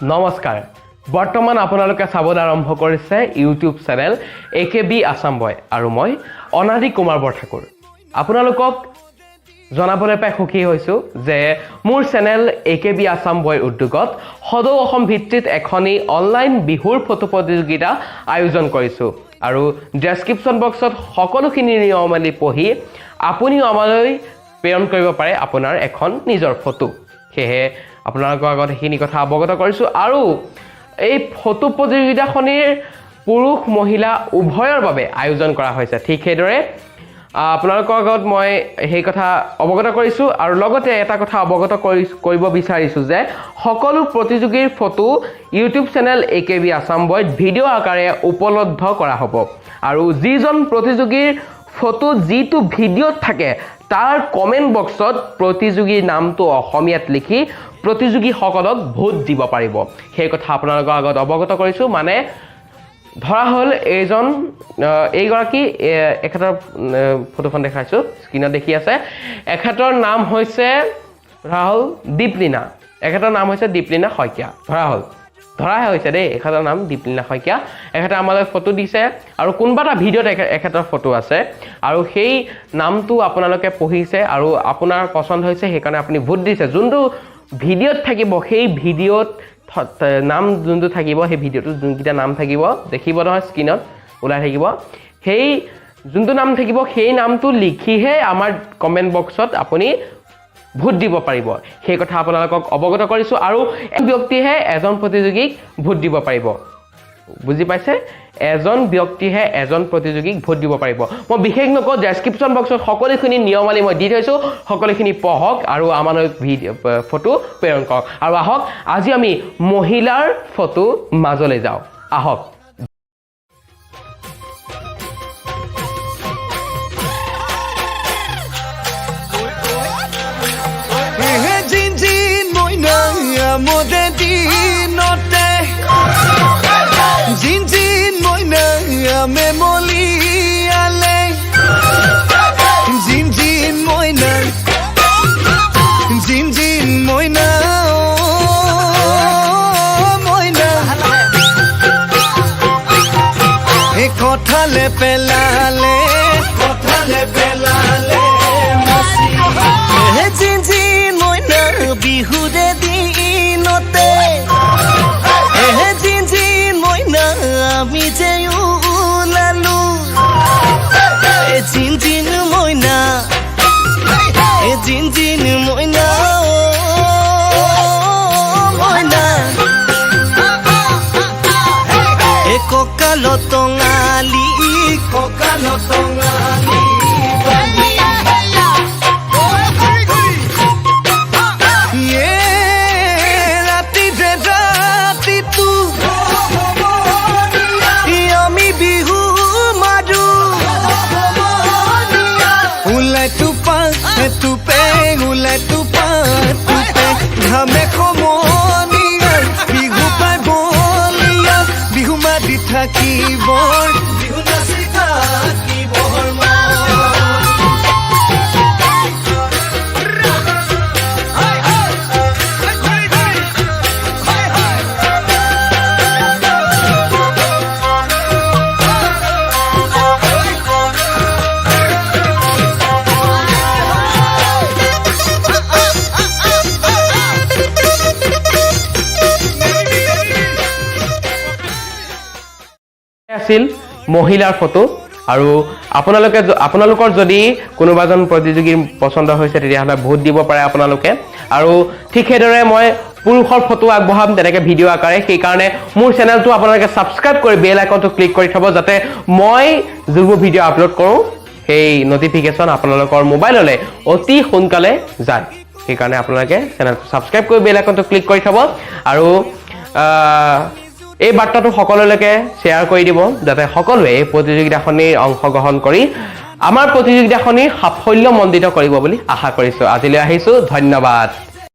নমস্কাৰ বৰ্তমান আপোনালোকে চাবলৈ আৰম্ভ কৰিছে ইউটিউব চেনেল একেবি আসাম বয় আৰু মই অনাদি কুমাৰ বৰঠাকুৰ আপোনালোকক জনাবলৈ পাই সুখী হৈছো যে মোৰ চেনেল একেবি আসাম বয়ৰ উদ্যোগত সদৌ অসম ভিত্তিত এখনি অনলাইন বিহুৰ ফটো প্ৰতিযোগিতা আয়োজন কৰিছো আৰু ডেসক্ৰিপচন বক্সত সকলোখিনি নিয়মাৱলী পঢ়ি আপুনি আমালৈ প্ৰেৰণ কৰিব পাৰে আপোনাৰ এখন নিজৰ ফটো হেহে আপোনালোকৰ আগত এইখিনি কথা অৱগত কৰিছো আৰু এই ফটো প্ৰতিযোগিতাখনিৰ পুৰুষ মহিলা উভয়ৰ বাবে আয়োজন কৰা হৈছে ঠিক সেইদৰে আপোনালোকৰ আগত মই সেই কথা অৱগত কৰিছো আৰু লগতে এটা কথা অৱগত কৰিব বিচাৰিছো যে সকলো প্ৰতিযোগীৰ photo YouTube channel AKB Assam বয়ত ভিডিও আকাৰে উপলব্ধ কৰা হ'ব আৰু যিজন প্ৰতিযোগীৰ ফটো যিটো ভিডিওত থাকে তাৰ কমেন্ট বক্সত প্ৰতিযোগীৰ নামটো অসমীয়াত লিখি প্ৰতিযোগীসকলক ভোট দিব পাৰিব সেই কথা আপোনালোকৰ আগত অৱগত কৰিছো মানে ধৰা হল এইগৰাকী এখেতৰ ফটোখন দেখাইছো স্ক্ৰিনত দেখি আছে এখেতৰ নাম হৈছে ধৰা হল দীপলিনা এখেতৰ নাম হৈছে দীপলিনা শইকীয়া ধৰা হৈছে দেই এখেতৰ নাম দীপলিনা শইকীয়া এখেতে আমালৈ ফটো দিছে আৰু কোনবা এটা ভিডিওত এখেতৰ ফটো আছে আৰু সেই নামটো আপোনালোকে পঢ়িছে আৰু আপোনাৰ পছন্দ হৈছে সেইকাৰণে আপুনি ভোট দিছে যোনটো ভিডিওত থাকিব সেই ভিডিওত নাম যোনটো থাকিব সেই ভিডিওটো যোনকিটা নাম থাকিব দেখিব নহয় স্ক্ৰিনত ওলাই থাকিব সেই যোনটো নাম থাকিব সেই নামটো লিখিহে আমাৰ কমেন্ট বক্সত আপুনি ভোট দিব পাৰিব সেই কথা আপোনালোকক অৱগত কৰিছো আৰু এক ব্যক্তিহে এজন প্ৰতিযোগীক ভোট দিব পাৰিব বুজি পাইছে এজন ব্যক্তিহে এজন প্ৰতিযোগীক ভোট দিব পাৰিব মই বিশেষ নকওঁ ডেসক্ৰিপচন বক্সত সকলোখিনি নিয়মাৱলী মই দি থৈছো সকলোখিনি পঢ়ক আৰু আমালৈ ফটো প্ৰেৰণ কৰক আৰু আহক আজি আমি মহিলাৰ ফটো মাজলৈ যাওঁ আহক Mode dinote Jinjin moina memoli ale Jinjin moina moina e kothale pelale masi e jinjin moina bihude আমি যে উলালু এ জিনজিন মইনা মইনা এ ককাল টঙালি tupe ঘামে খমনিয়া বিহু পাই বলিয়া বিহু মাতি থাকিব বিহু নাচি থাকিব আছিল মহিলাৰ ফটো আৰু আপোনালোকৰ যদি কোনোবাজন প্ৰতিযোগীৰ পছন্দ হৈছে তেতিয়াহলে ভোট দিব পাৰে আপোনালোকে আৰু ঠিক সেইদৰে মই পুৰুষৰ ফটো আগবঢ়াম তেনেকৈ ভিডিও আকাৰে সেই কাৰণে মোৰ চেনেলটো আপোনালোকে সাবস্ক্ৰাইব কৰি বেল আইকনটো ক্লিক কৰি থব যাতে মই যিবোৰ ভিডিও আপলোড কৰোঁ সেই নটিফিকেশন আপোনালোকৰ মোবাইললৈ অতি সোনকালে যায় সেই কাৰণে আপোনালোকে চেনেলটো সাবস্ক্ৰাইব কৰি বেল আইকনটো ক্লিক কৰি থব আৰু এই বাৰ্তাটো সকলোলৈকে শ্বেয়াৰ কৰি দিব যাতে সকলোৱে এই প্ৰতিযোগিতাখনিৰ অংশগ্ৰহণ কৰি আমাৰ প্ৰতিযোগিতাখনিৰ সাফল্যমণ্ডিত কৰিব বুলি আশা কৰিছো আজিলৈ আহিছো ধন্যবাদ